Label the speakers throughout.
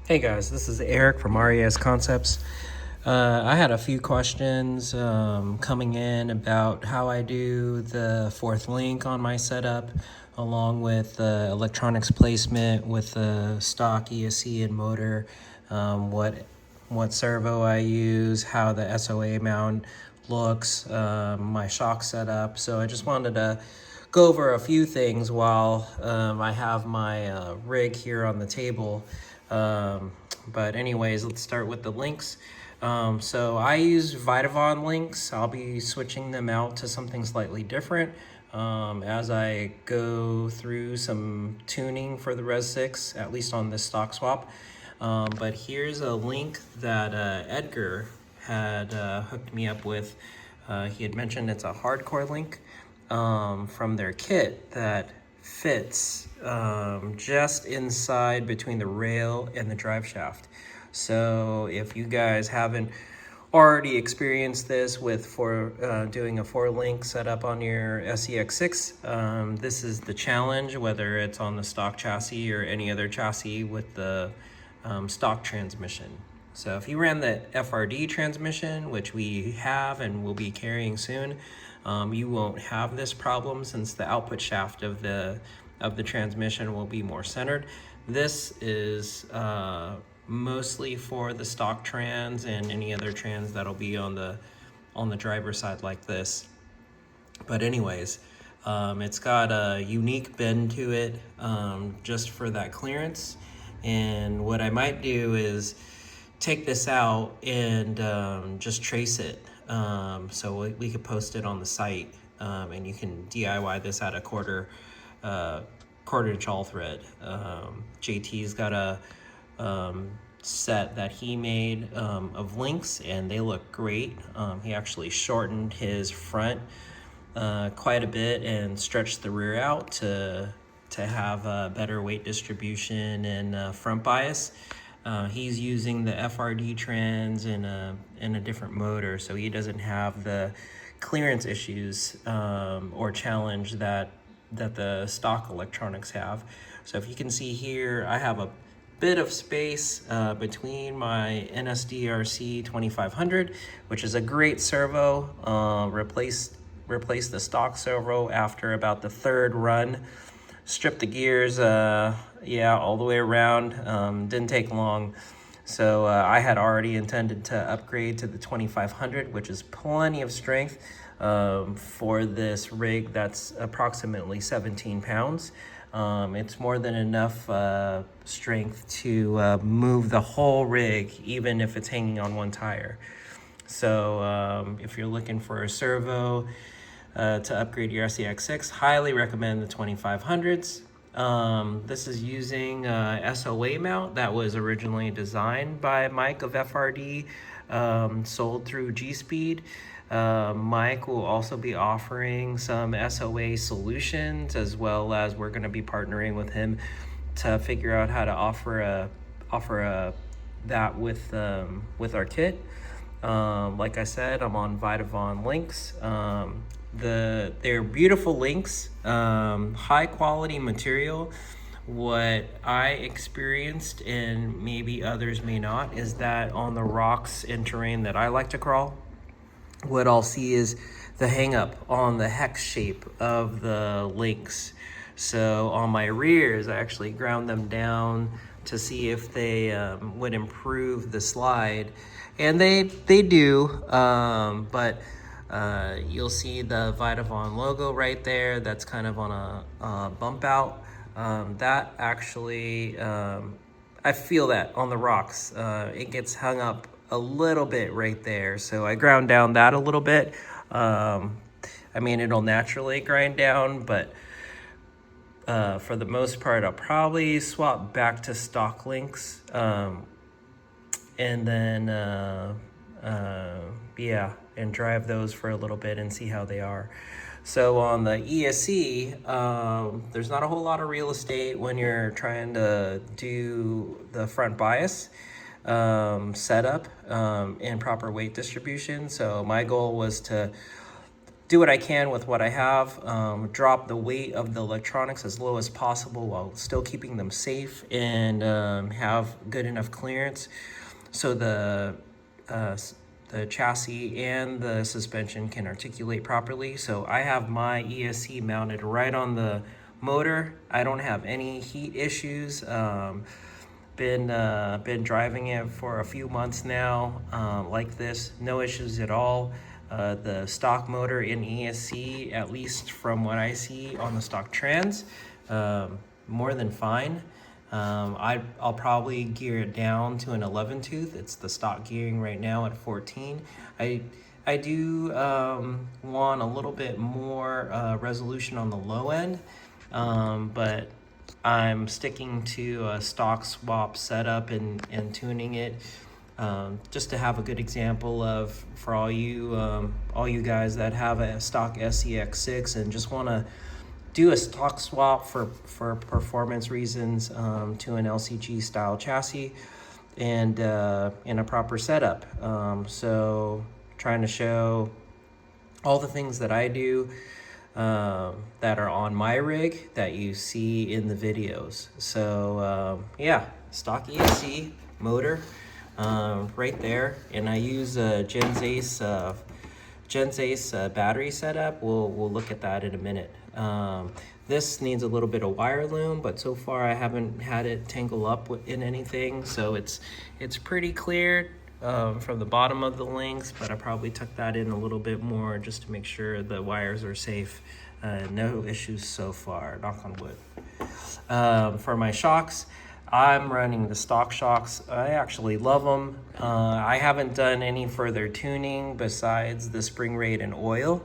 Speaker 1: Hey guys, this is Eric from RES Concepts. I had a few questions coming in about how I do the fourth link on my setup, along with electronics placement with the stock ESC and motor, what servo I use, how the SOA mount looks, my shock setup. So I just wanted to go over a few things while I have my rig here on the table. But anyways, let's start with the links. So I use Vitavon links. I'll be switching them out to something slightly different as I go through some tuning for the RES6, at least on this stock swap. But here's a link that Edgar had hooked me up with. He had mentioned it's a hardcore link from their kit that fits just inside between the rail and the drive shaft. So if you guys haven't already experienced this with doing a 4-link setup on your SCX6, this is the challenge, whether it's on the stock chassis or any other chassis with the stock transmission. So if you ran the FRD transmission, which we have and will be carrying soon, you won't have this problem since the output shaft of the transmission will be more centered. This is mostly for the stock trans and any other trans that'll be on the driver's side like this. But anyways, it's got a unique bend to it just for that clearance. And what I might do is take this out and just trace it. So we could post it on the site, and you can DIY this at a quarter inch all thread. JT's got a set that he made of links, and they look great. He actually shortened his front quite a bit and stretched the rear out to have a better weight distribution and front bias. He's using the FRD trans in a different motor, so he doesn't have the clearance issues or challenge that the stock electronics have. So if you can see here, I have a bit of space between my NSD RC 2500, which is a great servo. Replaced the stock servo after about the third run. Stripped the gears, all the way around. Didn't take long. So I had already intended to upgrade to the 2500, which is plenty of strength for this rig that's approximately 17 pounds. It's more than enough strength to move the whole rig, even if it's hanging on one tire. So if you're looking for a servo to upgrade your SCX6, highly recommend the 2500s. This is using SOA mount that was originally designed by Mike of FRD, sold through G-Speed. Mike will also be offering some SOA solutions, as well as we're going to be partnering with him to figure out how to offer that with our kit. Like I said, I'm on Vitavon links. They're beautiful links, high quality material. What I experienced, and maybe others may not, is that on the rocks and terrain that I like to crawl, what I'll see is the hang up on the hex shape of the links. So on my rears, I actually ground them down to see if they would improve the slide, and they do, but you'll see the Vitavon logo right there. That's kind of on a bump out. That actually, I feel that on the rocks. It gets hung up a little bit right there. So I ground down that a little bit. I mean, it'll naturally grind down, but for the most part, I'll probably swap back to stock links. And then, and drive those for a little bit and see how they are. So on the ESC, there's not a whole lot of real estate when you're trying to do the front bias setup and proper weight distribution. So my goal was to do what I can with what I have, drop the weight of the electronics as low as possible while still keeping them safe and have good enough clearance so the chassis and the suspension can articulate properly. So I have my ESC mounted right on the motor. I don't have any heat issues. Been driving it for a few months now, like this, no issues at all. The stock motor in ESC, at least from what I see on the stock trans, more than fine. I'll probably gear it down to an 11 tooth. It's the stock gearing right now at 14. I do want a little bit more resolution on the low end, but I'm sticking to a stock swap setup and tuning it, just to have a good example of, for all you guys that have a stock SCX6 and just want to do a stock swap for performance reasons, to an LCG style chassis and in a proper setup. So trying to show all the things that I do that are on my rig that you see in the videos. So yeah, stock ESC motor right there, and I use a Gens Ace battery setup. We'll look at that in a minute. This needs a little bit of wire loom, but so far I haven't had it tangle up in anything, so it's pretty clear from the bottom of the links, but I probably tuck that in a little bit more just to make sure the wires are safe. No issues so far, knock on wood. For my shocks, I'm running the stock shocks. I actually love them. I haven't done any further tuning besides the spring rate and oil.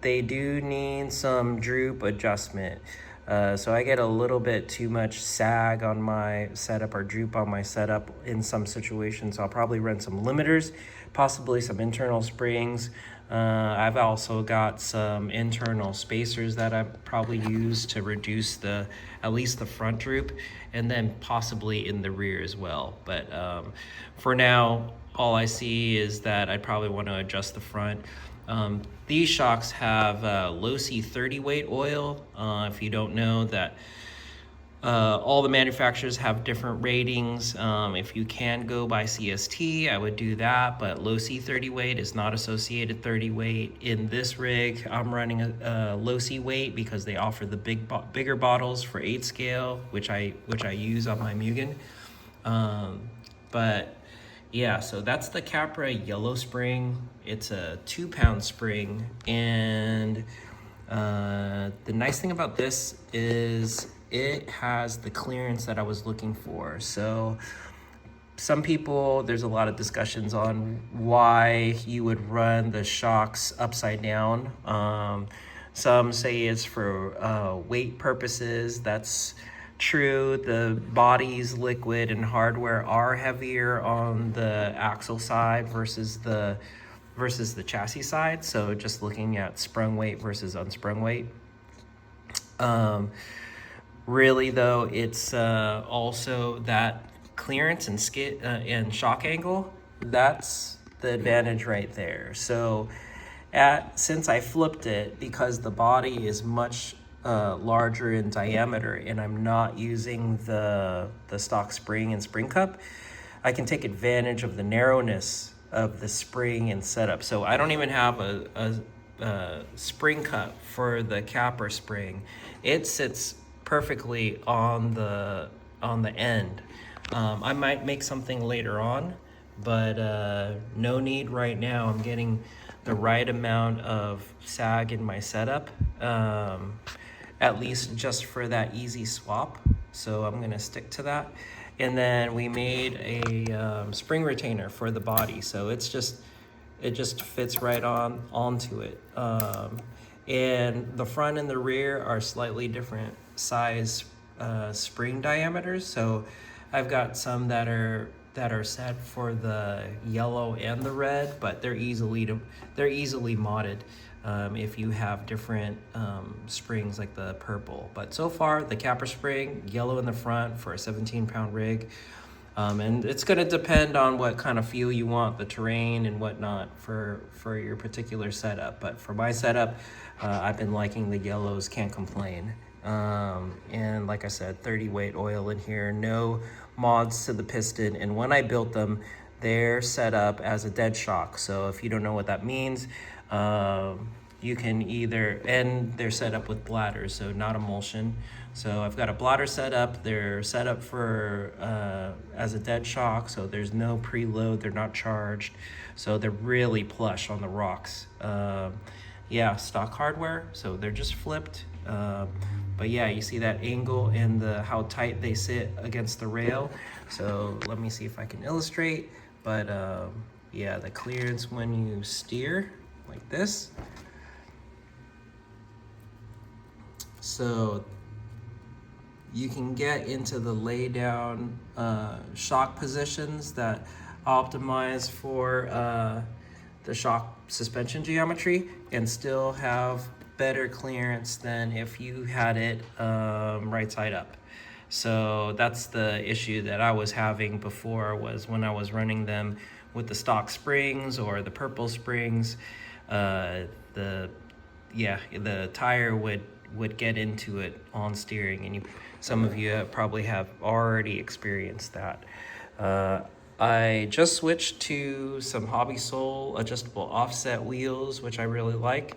Speaker 1: They do need some droop adjustment. So I get a little bit too much sag on my setup or droop on my setup in some situations. I'll probably run some limiters, possibly some internal springs. I've also got some internal spacers that I probably use to reduce at least the front droop, and then possibly in the rear as well. But for now, all I see is that I'd probably want to adjust the front. These shocks have low C30 weight oil. If you don't know that, all the manufacturers have different ratings. If you can go by CST, I would do that, but low C30 weight is not associated 30 weight. In this rig, I'm running a low C weight because they offer the bigger bottles for 8 scale, which I use on my Mugen. But yeah, so that's the Capra yellow spring. It's a 2-pound spring, and the nice thing about this is it has the clearance that I was looking for. So some people, there's a lot of discussions on why you would run the shocks upside down. Some say it's for weight purposes. That's true. The bodies, liquid, and hardware are heavier on the axle side versus the chassis side. So just looking at sprung weight versus unsprung weight. Really though, it's also that clearance and skid and shock angle. That's the advantage right there. So since I flipped it, because the body is much larger in diameter and I'm not using the stock spring and spring cup, I can take advantage of the narrowness of the spring and setup. So I don't even have a spring cup for the capper spring. It sits perfectly on the end. I might make something later on, but no need right now. I'm getting the right amount of sag in my setup, at least just for that easy swap. So I'm gonna stick to that. And then we made a spring retainer for the body, so it just fits right onto it. And the front and the rear are slightly different size spring diameters. So I've got some that are set for the yellow and the red, but they're easily modded if you have different springs like the purple. But so far, the capper spring, yellow in the front for a 17-pound rig. And it's going to depend on what kind of feel you want, the terrain and whatnot for your particular setup. But for my setup, I've been liking the yellows, can't complain. And like I said, 30 weight oil in here, no mods to the piston. And when I built them, they're set up as a dead shock. So if you don't know what that means, you can either, and they're set up with bladders, so not emulsion. So I've got a bladder set up. They're set up for as a dead shock, so there's no preload. They're not charged, so they're really plush on the rocks. Yeah, stock hardware, so they're just flipped. But yeah, you see that angle and how tight they sit against the rail. So let me see if I can illustrate. But yeah, the clearance when you steer like this. So you can get into the lay down shock positions that optimize for the shock suspension geometry and still have better clearance than if you had it right side up. So that's the issue that I was having before, was when I was running them with the stock springs or the purple springs, the tire would get into it on steering, and some of you probably have already experienced that. I just switched to some Hobby Soul adjustable offset wheels, which I really like.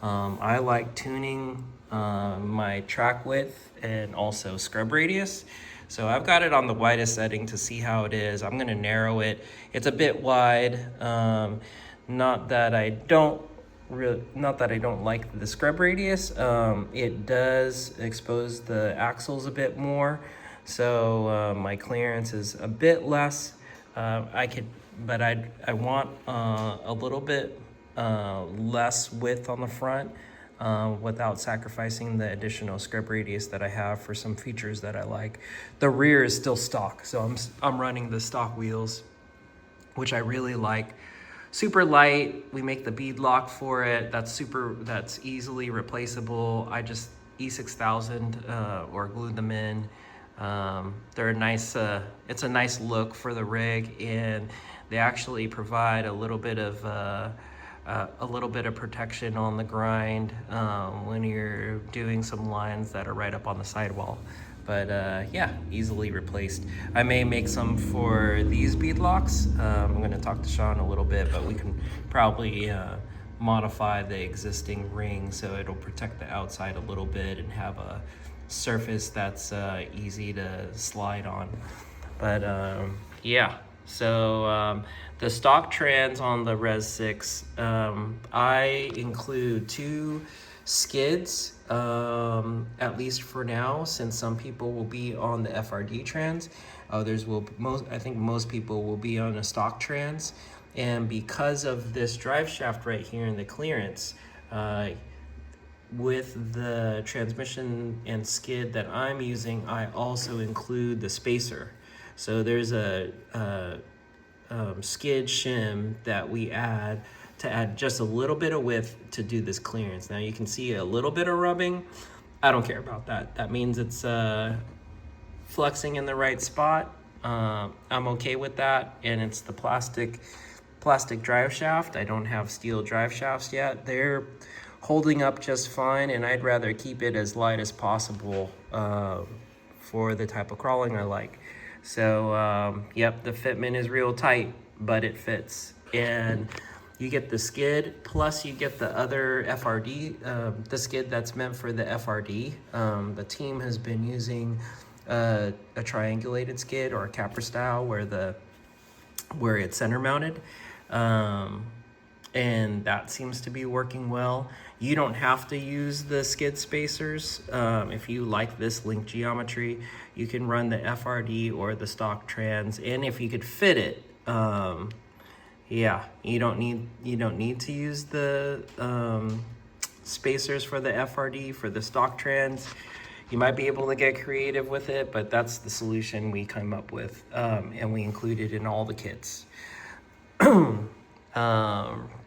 Speaker 1: I like tuning my track width and also scrub radius. So I've got it on the widest setting to see how it is. I'm gonna narrow it. It's a bit wide. Not that I don't like the scrub radius. It does expose the axles a bit more, so my clearance is a bit less. But I want a little bit less width on the front without sacrificing the additional scrub radius that I have for some features that I like. The rear is still stock, so I'm running the stock wheels, which I really like. Super light. We make the bead lock for it. That's easily replaceable. I just E6000 or glued them in. They're a nice. It's a nice look for the rig, and they actually provide a little bit of protection on the grind when you're doing some lines that are right up on the sidewall. But yeah, easily replaced. I may make some for these bead locks. I'm gonna talk to Sean a little bit, but we can probably modify the existing ring so it'll protect the outside a little bit and have a surface that's easy to slide on. But yeah, so the stock trans on the RES6, I include 2 skids, at least for now, since some people will be on the FRD trans. I think most people will be on a stock trans. And because of this drive shaft right here in the clearance, with the transmission and skid that I'm using, I also include the spacer. So there's a skid shim that we add to add just a little bit of width to do this clearance. Now you can see a little bit of rubbing. I don't care about that. That means it's flexing in the right spot. I'm okay with that. And it's the plastic drive shaft. I don't have steel drive shafts yet. They're holding up just fine, and I'd rather keep it as light as possible for the type of crawling I like. So yep, the fitment is real tight, but it fits. And you get the skid, plus you get the other FRD, the skid that's meant for the FRD. The team has been using a triangulated skid or a capper style where it's center mounted. And that seems to be working well. You don't have to use the skid spacers. If you like this link geometry, you can run the FRD or the stock trans, and if you could fit it, yeah, you don't need to use the spacers for the FRD. For the stock trans, you might be able to get creative with it, but that's the solution we came up with, and we included in all the kits.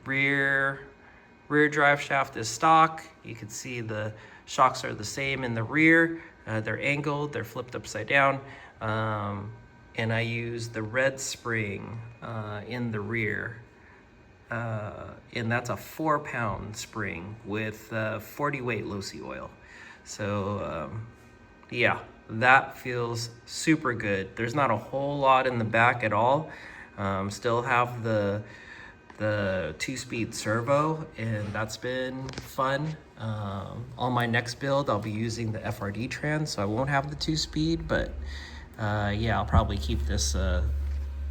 Speaker 1: Rear drive shaft is stock. You can see the shocks are the same in the rear. They're angled, they're flipped upside down. and I use the red spring in the rear. And that's a 4-pound spring with 40 weight Losi oil. So yeah, that feels super good. There's not a whole lot in the back at all. Still have the 2-speed servo, and that's been fun. On my next build, I'll be using the FRD trans, so I won't have the 2-speed, but yeah, I'll probably keep this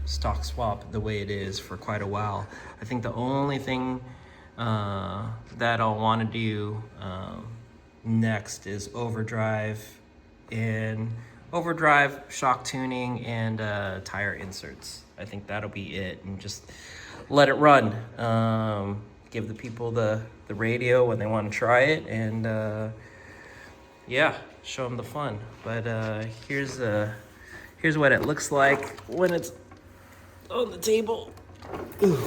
Speaker 1: stock swap the way it is for quite a while. I think the only thing that I'll want to do next is overdrive, shock tuning, and tire inserts. I think that'll be it, and just let it run. Give the people the radio when they want to try it, and yeah, show them the fun. But here's what it looks like when it's on the table. Ooh.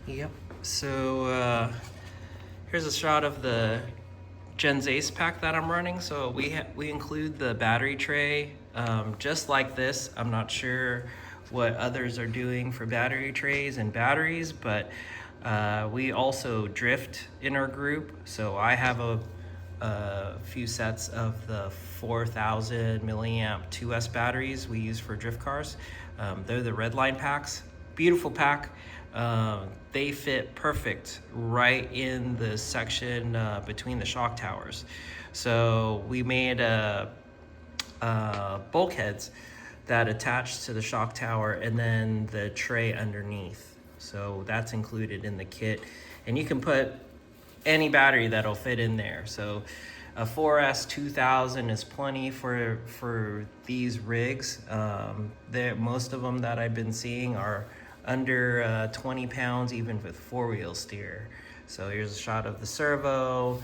Speaker 1: Yep, so here's a shot of the Gens Ace pack that I'm running. So we include the battery tray just like this. I'm not sure what others are doing for battery trays and batteries, but we also drift in our group. So I have a few sets of the 4,000 milliamp 2S batteries we use for drift cars. They're the Redline packs. Beautiful pack. They fit perfect right in the section between the shock towers. So we made bulkheads that attach to the shock tower, and then the tray underneath. So that's included in the kit, and you can put any battery that'll fit in there. So a 4S 2000 is plenty for these rigs. Most of them that I've been seeing are under 20 pounds, even with 4-wheel steer. So here's a shot of the servo,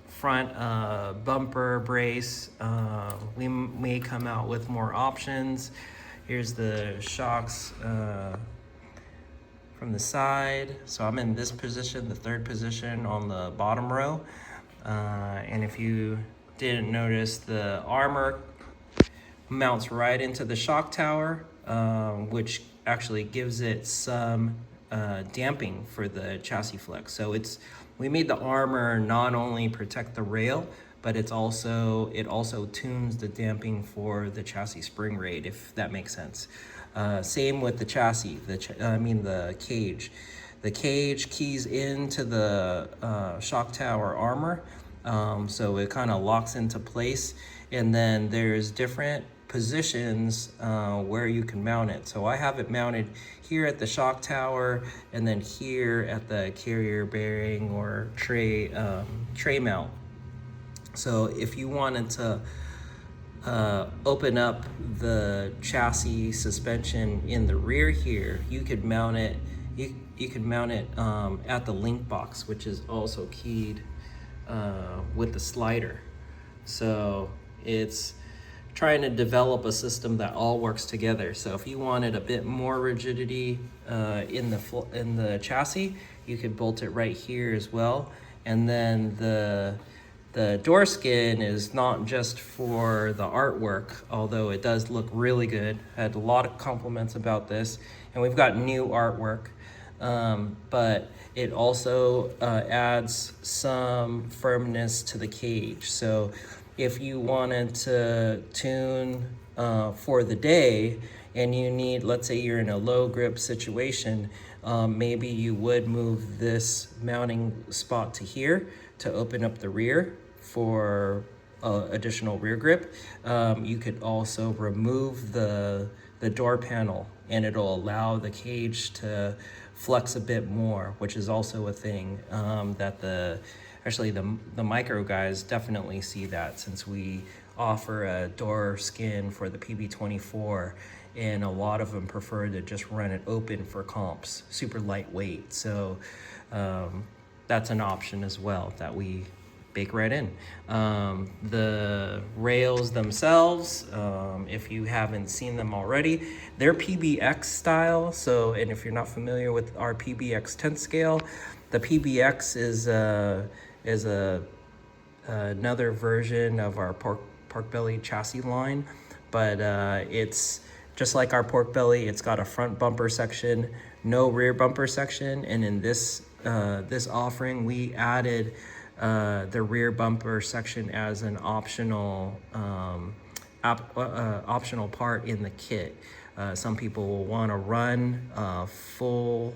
Speaker 1: front bumper brace. We may come out with more options. Here's the shocks from the side. So I'm in this position, the third position on the bottom row. And if you didn't notice, the armor mounts right into the shock tower, which actually gives it some damping for the chassis flex. So we made the armor not only protect the rail, but it also tunes the damping for the chassis spring rate, if that makes sense. Same with the chassis, the cage. The cage keys into the shock tower armor, so it kind of locks into place, and then there's different positions where you can mount it. So I have it mounted here at the shock tower, and then here at the carrier bearing or tray mount. So if you wanted to open up the chassis suspension in the rear here, you could mount it. You could mount it at the link box, which is also keyed with the slider. So it's trying to develop a system that all works together. So if you wanted a bit more rigidity in the chassis, you could bolt it right here as well. And then the door skin is not just for the artwork, although it does look really good. I had a lot of compliments about this, and we've got new artwork. But it also adds some firmness to the cage. So if you wanted to tune for the day, and you need, let's say you're in a low grip situation, maybe you would move this mounting spot to here to open up the rear for additional rear grip. You could also remove the door panel, and it'll allow the cage to flex a bit more, which is also a thing that the micro guys definitely see that, since we offer a door skin for the PB24, and a lot of them prefer to just run it open for comps, super lightweight. So that's an option as well that we bake right in. The rails themselves, if you haven't seen them already, they're PBX style. So, and if you're not familiar with our PBX 10th scale, the PBX is another version of our pork belly chassis line, but it's just like our pork belly. It's got a front bumper section, no rear bumper section, and in this this offering we added the rear bumper section as an optional optional part in the kit. Some people will want to run a full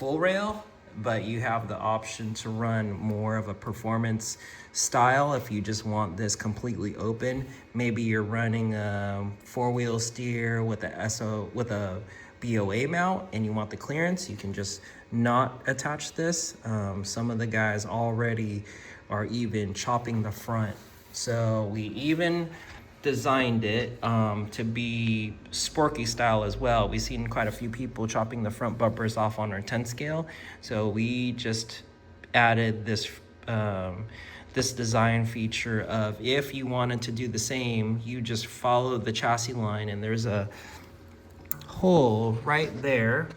Speaker 1: rail, but you have the option to run more of a performance style if you just want this completely open. Maybe you're running a four-wheel steer with a BOA mount and you want the clearance, you can just not attach this. Some of the guys already are even chopping the front. So we even designed it to be sporky style as well. We've seen quite a few people chopping the front bumpers off on our 10 scale. So we just added this this design feature of, if you wanted to do the same, you just follow the chassis line and there's a hole right there.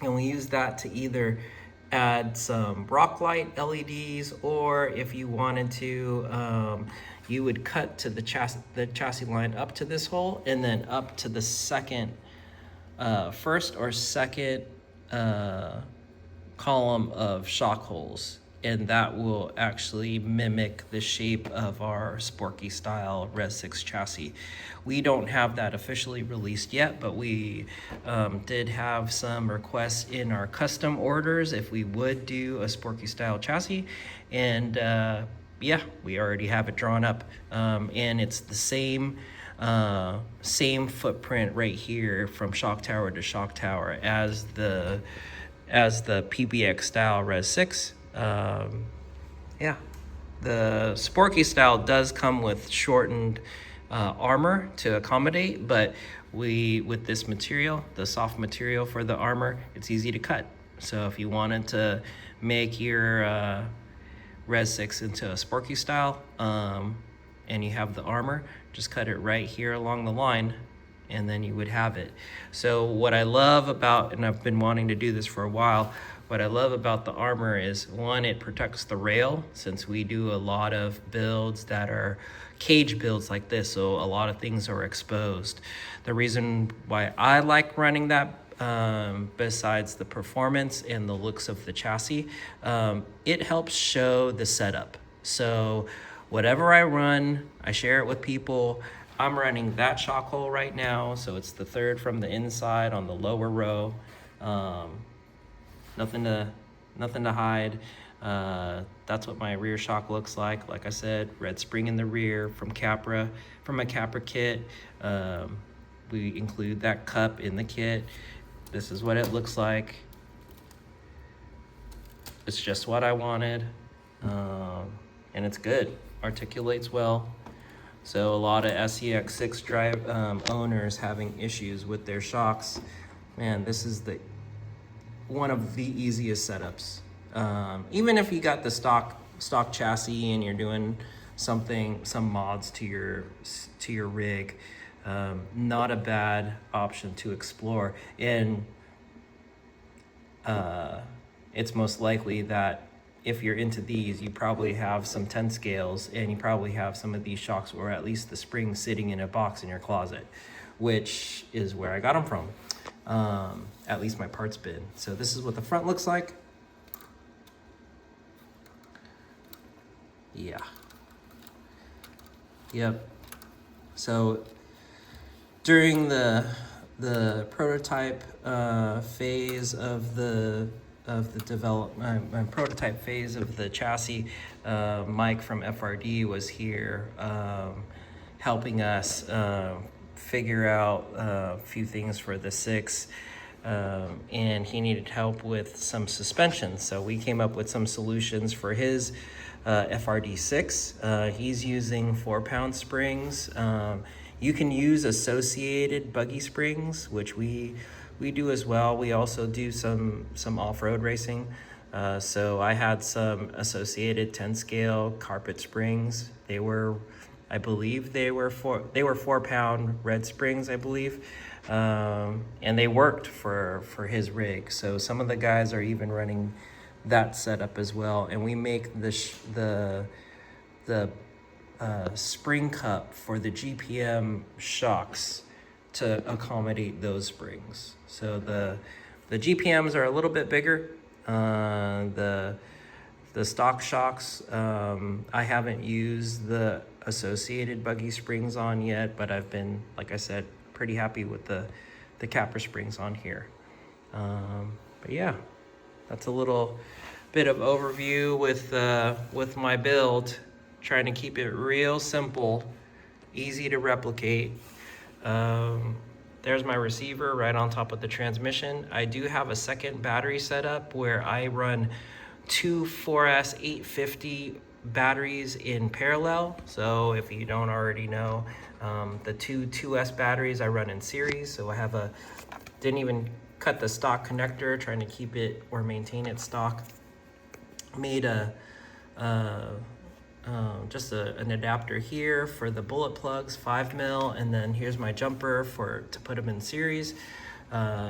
Speaker 1: And we use that to either add some rock light LEDs, or if you wanted to, you would cut to the chassis line up to this hole and then up to the second, first or second column of shock holes. And that will actually mimic the shape of our sporky style RES6 chassis. We don't have that officially released yet, but we did have some requests in our custom orders if we would do a sporky style chassis. And yeah, we already have it drawn up. And it's the same footprint right here from shock tower to shock tower as the PBX style RES6. Yeah, the sporky style does come with shortened armor to accommodate, but with this material, the soft material for the armor, it's easy to cut. So if you wanted to make your RES6 into a sporky style, and you have the armor, just cut it right here along the line, and then you would have it. So what I love about, and I've been wanting to do this for a while, what I love about the armor is, one, it protects the rail, since we do a lot of builds that are cage builds like this, so a lot of things are exposed. The reason why I like running that, besides the performance and the looks of the chassis, it helps show the setup. So whatever I run, I share it with people. I'm running that shock hole right now, so it's the third from the inside on the lower row. Nothing to hide. That's what my rear shock looks like. Like I said, red spring in the rear from a Capra kit. We include that cup in the kit. This is what it looks like. It's just what I wanted, and it's good. Articulates well. So a lot of SCX6 drive owners having issues with their shocks. Man, this is one of the easiest setups. Even if you got the stock chassis and you're doing some mods to your rig, not a bad option to explore. And it's most likely that if you're into these, you probably have some 10 scales and you probably have some of these shocks, or at least the springs sitting in a box in your closet, which is where I got them from. At least my parts bin. So this is what the front looks like. Yeah. Yep. So during the prototype phase of the development, my prototype phase of the chassis, Mike from FRD was here helping us figure out a few things for the 6, and he needed help with some suspension. So we came up with some solutions for his FRD6. He's using 4-pound springs. You can use associated buggy springs, which we do as well. We also do some off-road racing. So I had some associated 10 scale carpet springs. I believe they were 4-pound red springs, I believe. And they worked for his rig. So some of the guys are even running that setup as well. And we make the spring cup for the GPM shocks to accommodate those springs. So the GPMs are a little bit bigger. The stock shocks, I haven't used the associated buggy springs on yet, but I've been, like I said, pretty happy with the capper springs on here. But yeah, that's a little bit of overview with my build, trying to keep it real simple, easy to replicate. There's my receiver right on top of the transmission. I do have a second battery setup where I run two 4S 850 batteries in parallel. So if you don't already know, the two 2S batteries I run in series. So I have didn't even cut the stock connector, trying to keep it or maintain it stock. Made just an adapter here for the bullet plugs, 5 mil, and then here's my jumper to put them in series.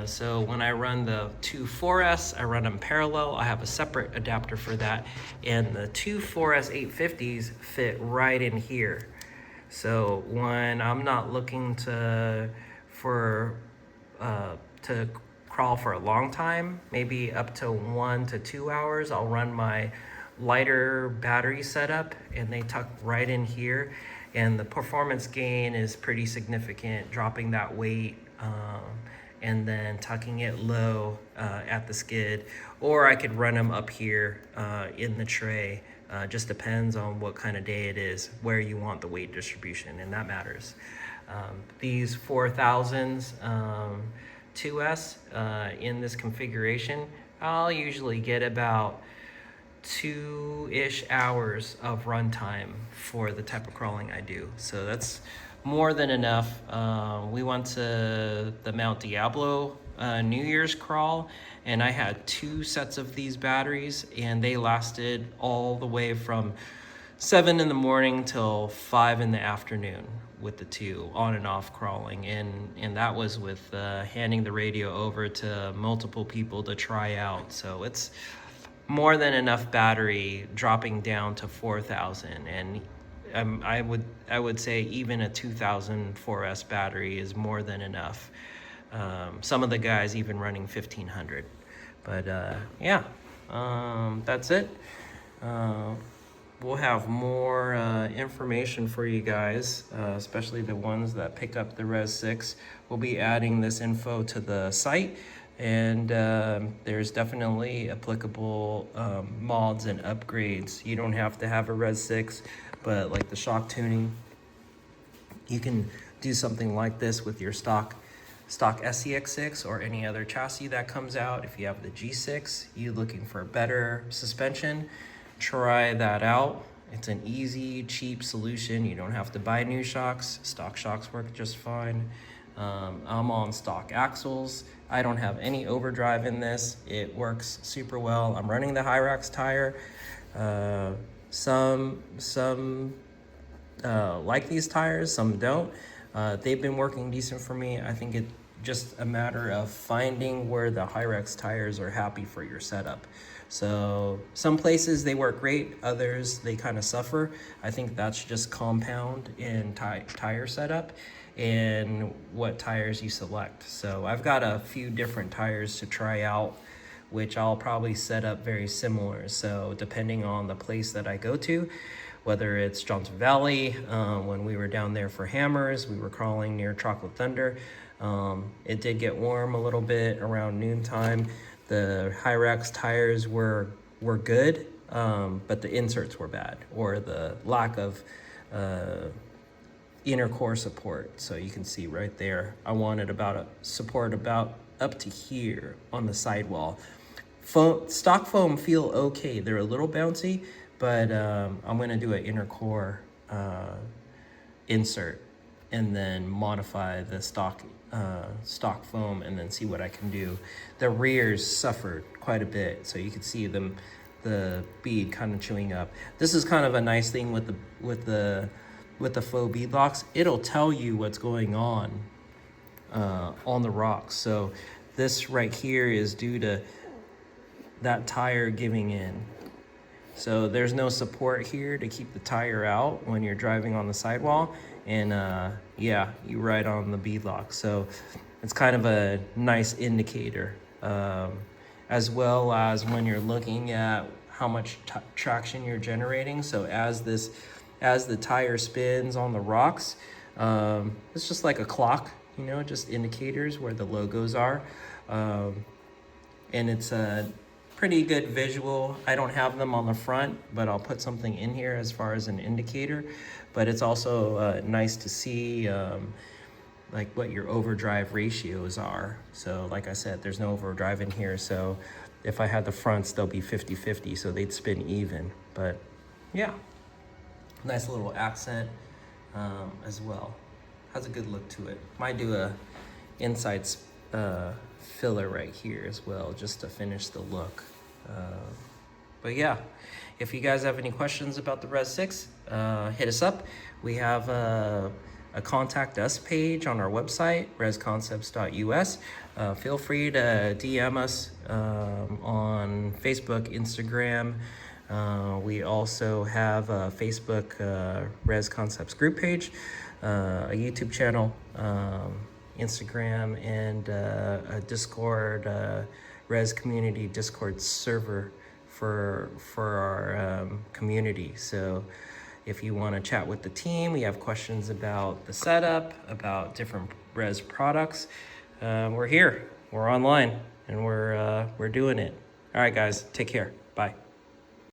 Speaker 1: So when I run the two 4S, I run them parallel. I have a separate adapter for that, and the two 4S 850s fit right in here. So when I'm not looking to crawl for a long time, maybe up to 1 to 2 hours, I'll run my lighter battery setup, and they tuck right in here, and the performance gain is pretty significant, dropping that weight and then tucking it low at the skid. Or I could run them up here in the tray. Just depends on what kind of day it is, where you want the weight distribution, and that matters. These 4000s 2S in this configuration, I'll usually get about 2-ish hours of runtime for the type of crawling I do. So that's more than enough. We went to the Mount Diablo New Year's crawl, and I had 2 sets of these batteries, and they lasted all the way from 7 in the morning till 5 in the afternoon with the 2 on and off crawling. And that was with handing the radio over to multiple people to try out. So it's more than enough battery dropping down to 4,000. And I would say even a 2000 4S battery is more than enough. Some of the guys even running 1500. But yeah, that's it. We'll have more information for you guys, especially the ones that pick up the RES6. We'll be adding this info to the site, and there's definitely applicable mods and upgrades. You don't have to have a RES6, but like the shock tuning, you can do something like this with your stock SCX6 or any other chassis that comes out. If you have the G6, you're looking for better suspension, try that out. It's an easy, cheap solution. You don't have to buy new shocks. Stock shocks work just fine. I'm on stock axles. I don't have any overdrive in this. It works super well. I'm running the Hyrax tire. Some like these tires, some don't. They've been working decent for me. I think it's just a matter of finding where the Hyrax tires are happy for your setup. So some places they work great, others they kind of suffer. I think that's just compound in tire setup and what tires you select. So I've got a few different tires to try out, which I'll probably set up very similar. So depending on the place that I go to, whether it's Johnson Valley, when we were down there for hammers, we were crawling near Chocolate Thunder. It did get warm a little bit around noontime. The Hyrax tires were good, but the inserts were bad, or the lack of inner core support. So you can see right there, I wanted support about up to here on the sidewall. Stock foam feel okay. They're a little bouncy, but I'm gonna do an inner core insert and then modify the stock foam and then see what I can do. The rears suffered quite a bit, so you can see the bead kind of chewing up. This is kind of a nice thing with the faux bead locks. It'll tell you what's going on the rocks. So this right here is due to that tire giving in. So there's no support here to keep the tire out when you're driving on the sidewall. And yeah, you ride on the beadlock. So it's kind of a nice indicator. As well as when you're looking at how much traction you're generating. So as the tire spins on the rocks, it's just like a clock, you know, just indicators where the logos are. And it's a pretty good visual. I don't have them on the front, but I'll put something in here as far as an indicator. But it's also nice to see like what your overdrive ratios are. So like I said, there's no overdrive in here. So if I had the fronts, they'll be 50-50, so they'd spin even. But yeah, nice little accent as well. Has a good look to it. Might do a inside filler right here as well, just to finish the look. But yeah, if you guys have any questions about the RES6, hit us up. We have a contact us page on our website, resconcepts.us. Feel free to DM us on Facebook, Instagram. We also have a Facebook Res Concepts group page, a YouTube channel, Instagram, and a Discord, Res community Discord server for our community. So if you want to chat with the team, we have questions about the setup, about different Res products, we're here, we're online, and we're doing it. All right, guys, take care. Bye.